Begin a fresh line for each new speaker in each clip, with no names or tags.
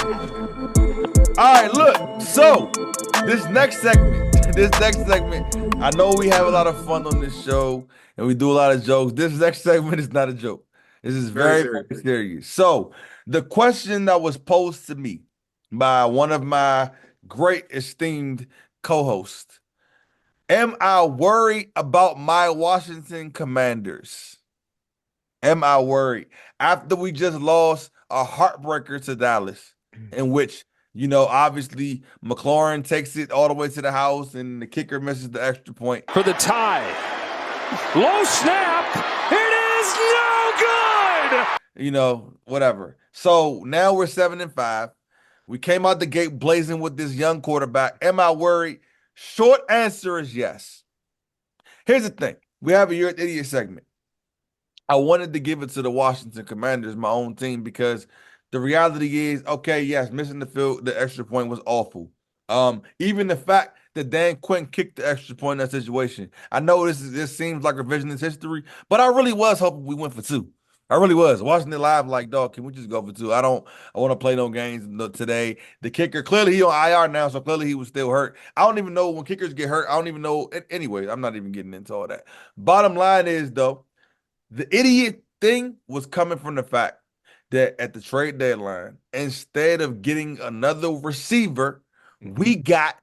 All right, look. So this next segment, I know we have a lot of fun on this show and we do a lot of jokes. This next segment is not a joke. This is
Very
very,
serious.
very serious. So, the question that was posed to me by one of my great esteemed co-hosts, am I worried about my Washington Commanders? Am I worried? After we just lost a heartbreaker to Dallas, in which, obviously McLaurin takes it all the way to the house and the kicker misses the extra point.
For the tie. Low snap. It is no good.
Whatever. So now we're 7-5. We came out the gate blazing with this young quarterback. Am I worried? Short answer is yes. Here's the thing. We have a You're an Idiot segment. I wanted to give it to the Washington Commanders, my own team, because the reality is, okay, yes, missing the extra point was awful. Even the fact that Dan Quinn kicked the extra point in that situation. I know this seems like revisionist history, but I really was hoping we went for two. I really was watching it live, like, dog, can we just go for two? I want to play no games today. The kicker, clearly he on IR now, so clearly he was still hurt. I don't even know when kickers get hurt. I don't even know. Anyway, I'm not even getting into all that. Bottom line is, though, the idiot thing was coming from the fact that at the trade deadline, instead of getting another receiver, we got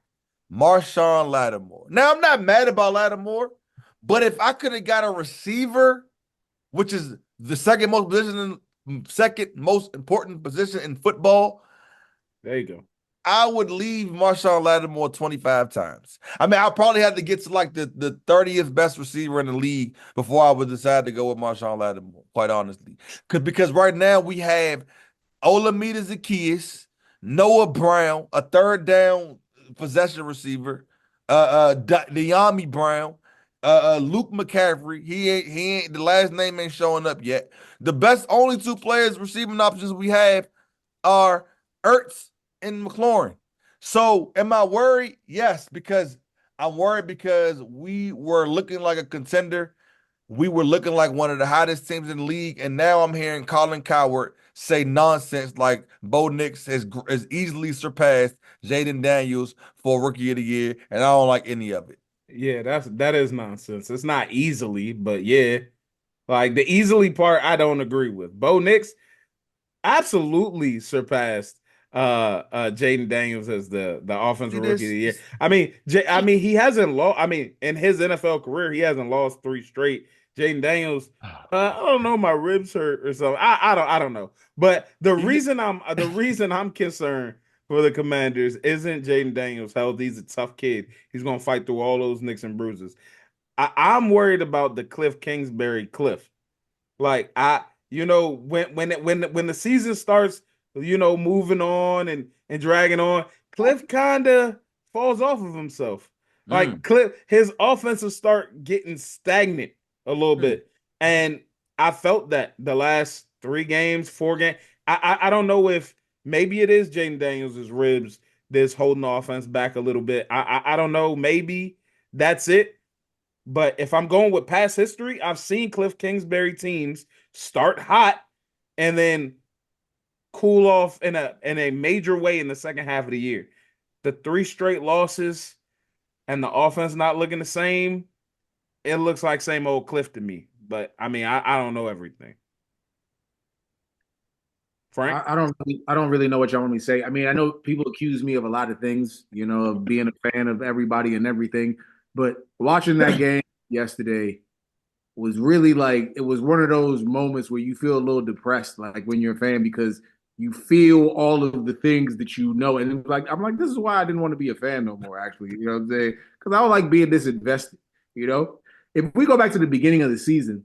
Marshawn Lattimore. Now, I'm not mad about Lattimore, but if I could have got a receiver, which is the second most important position in football,
there you go.
I would leave Marshawn Lattimore 25 times. I mean, I probably had to get to like the 30th best receiver in the league before I would decide to go with Marshawn Lattimore, quite honestly. Because right now we have Olamide Zaccheaus, Noah Brown, a third down possession receiver, De'Ami Brown, Luke McCaffrey. He ain't the last name ain't showing up yet. The only two players receiving options we have are Ertz and McLaurin. So am I worried? Yes, because I'm worried because we were looking like a contender. We were looking like one of the hottest teams in the league, and now I'm hearing Colin Coward say nonsense like Bo Nix has easily surpassed Jaden Daniels for Rookie of the Year, and I don't like any of it.
Yeah, that is nonsense. It's not easily, but yeah. Like the easily part, I don't agree with. Bo Nix absolutely surpassed Jaden Daniels as the offensive rookie of the year. I mean he hasn't lost. I mean, in his NFL career, he hasn't lost 3 straight. Jaden Daniels, I don't know, my ribs hurt or something. I don't know. But the reason I'm concerned for the Commanders isn't Jaden Daniels' health. He's a tough kid. He's gonna fight through all those nicks and bruises. I'm worried about the Cliff Kingsbury cliff. Like when the season starts, moving on and dragging on, Cliff kind of falls off of himself. Like Cliff, his offensive start getting stagnant a little bit, and I felt that the last 3 games, 4 games. I don't know if maybe it is Jaden Daniels' ribs that's holding the offense back a little bit. I don't know. Maybe that's it. But if I'm going with past history, I've seen Cliff Kingsbury teams start hot and then cool off in a major way in the second half of the year. The 3 straight losses and the offense not looking the same, it looks like same old Cliff to me. But I mean, I don't know everything. Frank?
I don't really know what y'all want me to say. I mean, I know people accuse me of a lot of things, of being a fan of everybody and everything. But watching that game yesterday was really like it was one of those moments where you feel a little depressed, like when you're a fan, because you feel all of the things that and it's like I'm like, this is why I didn't want to be a fan no more, actually. You know what I'm saying? Because I was like being disinvested, If we go back to the beginning of the season,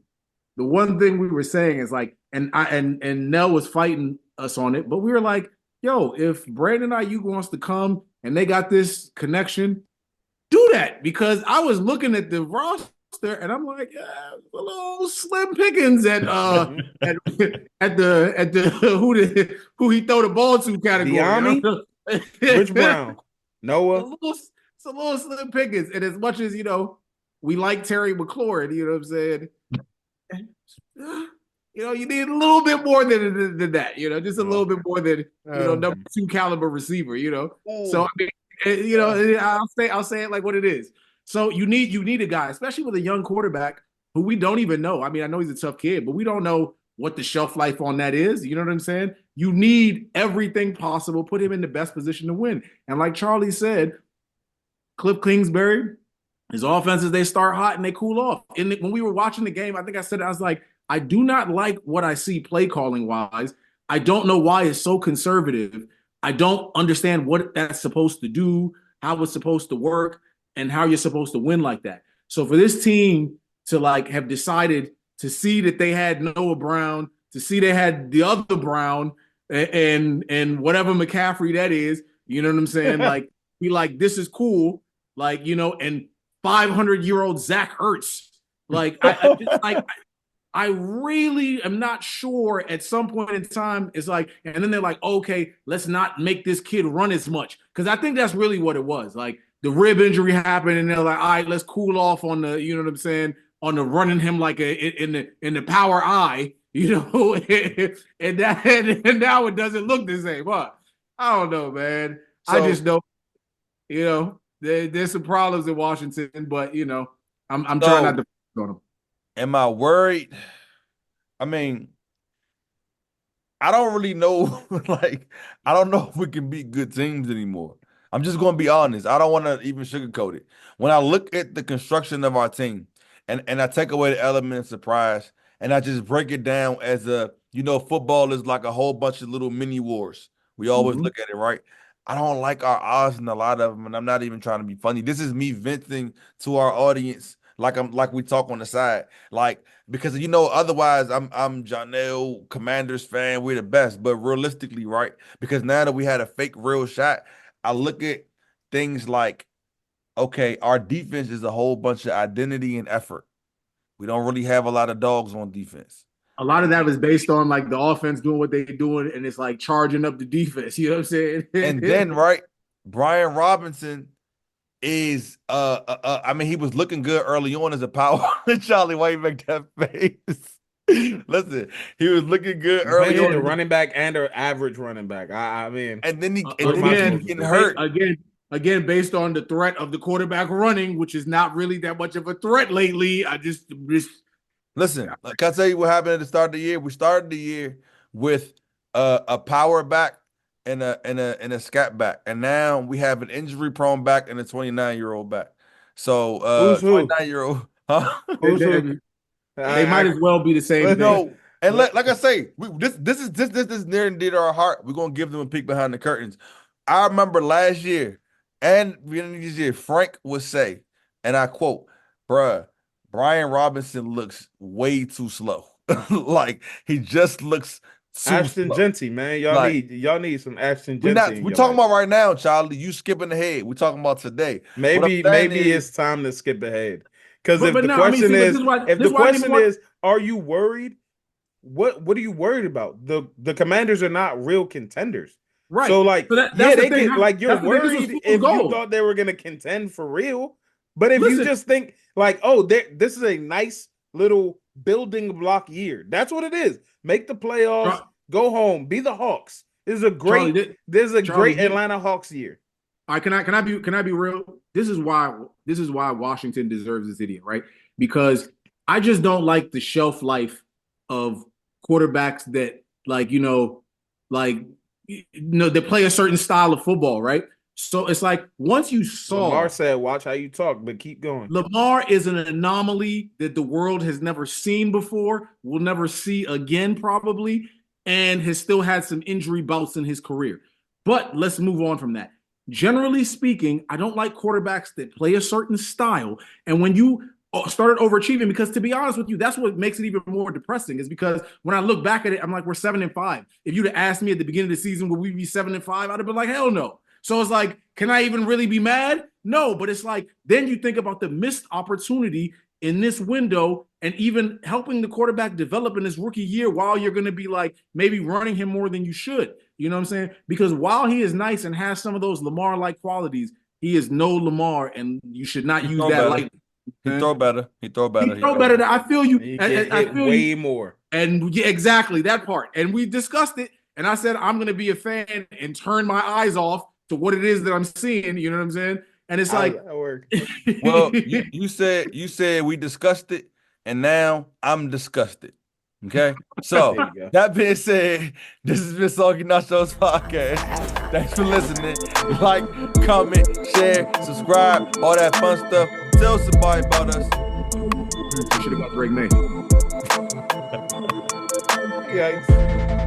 the one thing we were saying is like, and Nell was fighting us on it, but we were like, yo, if Brandon Ayuk wants to come and they got this connection, do that, because I was looking at the roster and I'm like, a little slim pickings at the who he throw the ball to category.
De'Ami? Rich Brown, Noah.
It's a little slim pickings, and as much as we like Terry McLaurin, you know what I'm saying. you need a little bit more than that. Just a little bit more than number 2 caliber receiver. So I mean, I'll say it like what it is. So you need a guy, especially with a young quarterback who we don't even know. I mean, I know he's a tough kid, but we don't know what the shelf life on that is. You know what I'm saying? You need everything possible. Put him in the best position to win. And like Charlie said, Cliff Kingsbury, his offenses, they start hot and they cool off. And when we were watching the game, I think I said, I was like, I do not like what I see play calling wise. I don't know why it's so conservative. I don't understand what that's supposed to do, how it's supposed to work, and how you're supposed to win like that. So for this team to have decided to see that they had Noah Brown, to see they had the other Brown and whatever McCaffrey that is, you know what I'm saying? Be like, this is cool. And 500-year-old Zach Ertz. I really am not sure at some point in time. It's and then they're like, okay, let's not make this kid run as much. Because I think that's really what it was. The rib injury happened, and they're like, all right, let's cool off on the, you know what I'm saying, on the running him in the power eye, and now it doesn't look the same. But I don't know, man. So, I just know, there's some problems in Washington, but I'm trying not to on them.
Am I worried? I mean, I don't really know. I don't know if we can beat good teams anymore. I'm just going to be honest. I don't want to even sugarcoat it. When I look at the construction of our team and I take away the element of surprise and I just break it down as football is like a whole bunch of little mini wars. We always look at it, right? I don't like our odds in a lot of them, and I'm not even trying to be funny. This is me venting to our audience like we talk on the side. Because otherwise I'm Janelle Commanders fan, we're the best. But realistically, right? Because now that we had a fake real shot, I look at things like, okay, our defense is a whole bunch of identity and effort. We don't really have a lot of dogs on defense.
A lot of that was based on the offense doing what they're doing, and it's charging up the defense. You know what I'm saying?
And then, right, Brian Robinson is I mean, he was looking good early on as a power. Charlie, why you make that face? Listen, he was looking good early on.
The running back and an average running back. I mean,
and then he getting hurt
again based on the threat of the quarterback running, which is not really that much of a threat lately. I just
listen. Can I tell you what happened at the start of the year? We started the year with a power back and a scat back, and now we have an injury-prone back and a 29-year-old back. So 29-year-old, huh?
They might as well be the same thing.
And like I say, this is near and dear to our heart. We're gonna give them a peek behind the curtains. I remember last year and beginning of this year, Frank would say, and I quote, "Bruh, Brian Robinson looks way too slow. He just looks
Ashton Genty, man. Y'all need some Ashton Genty.
We're talking about right now, Charlie. You skipping ahead. We're talking about today.
Maybe it's time to skip ahead. Because if the question is, are you worried? What are you worried about? The Commanders are not real contenders.
Right.
So you're worried if you thought they were gonna contend for real. But if you just think this is a nice little building block year. That's what it is. Make the playoffs, go home, be the Hawks. This is a great great Atlanta Hawks year.
All right, can I be real? This is why Washington deserves this idiot, right? Because I just don't like the shelf life of quarterbacks that they play a certain style of football, right? So it's once you saw
Lamar said, watch how you talk, but keep going.
Lamar is an anomaly that the world has never seen before, will never see again probably, and has still had some injury bouts in his career. But let's move on from that. Generally speaking, I don't like quarterbacks that play a certain style. And when you started overachieving, because to be honest with you, that's what makes it even more depressing, is because when I look back at it, I'm like, we're 7-5. If you'd have asked me at the beginning of the season, would we be 7-5? I'd have been like, hell no. So it's can I even really be mad? No, but it's then you think about the missed opportunity in this window and even helping the quarterback develop in his rookie year while you're going to be maybe running him more than you should. You know what I'm saying? Because while he is nice and has some of those Lamar-like qualities, he is no Lamar, and you should not use that lightly.
He throw better.
I feel you.
I feel way more.
And yeah, exactly that part. And we discussed it. And I said, I'm going to be a fan and turn my eyes off to what it is that I'm seeing. You know what I'm saying? And it's like,
that work.
Well, you said we discussed it, and now I'm disgusted. Okay, so
There you go.
that being said, this has been Soggy Nachos podcast. Thanks for listening. Like, comment, share, subscribe, all that fun stuff. Tell somebody about us.
should have got Drake May.
Yikes.